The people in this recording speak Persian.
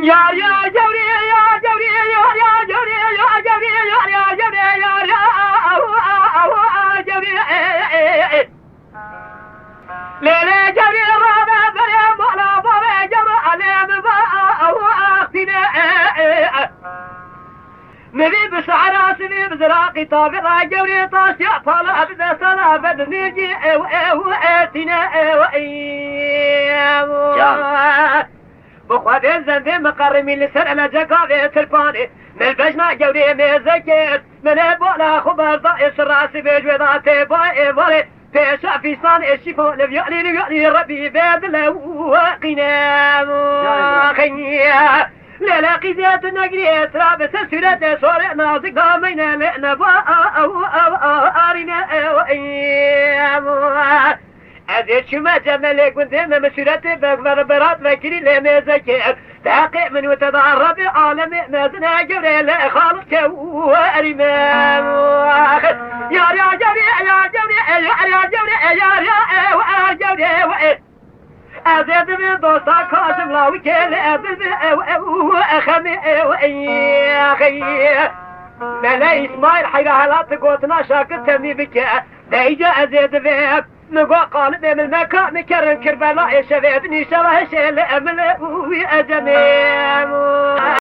يا جوري يا جوري يا جوري يا جوري يا جوري يا جوري ليلى جوري رابع بلا مولا بابا جمع على بابا أختنا نبي بسعر سني بزراقي طابع جوري طاسع طالع بدا صلاة بدني جي واتنا بخواد الزنبي مقرمي لسر انا جاكافي تلفاني من البجنا جوري ميزكيت من البولا خبر ضائش راسي بجوي ضاتي باي بولي فيشا في صان الشفو لبيعني ربي باب لواقنا خيا لا لا قيزات نقريت رابس سورة صورة نازق دامينا لأنا أرينا أزيد شما جمالك وانزيما مسورتي بغربرات وكري لمزكير تحقيق من وتضعرب عالم مازنا جوري لا خالص كوارمام يا جوري يا جوري يا جوري يا جوري أزيد من دوستا كاسم لاوي كيلي أزيد أخمي أخي ملا إسماعيل حيرا هلات قوتنا شاكر تمي بك دايجا أزيد بك نقول قال من المكان مكرن كربلاء شبابني شرح شيء لأمل وأجمل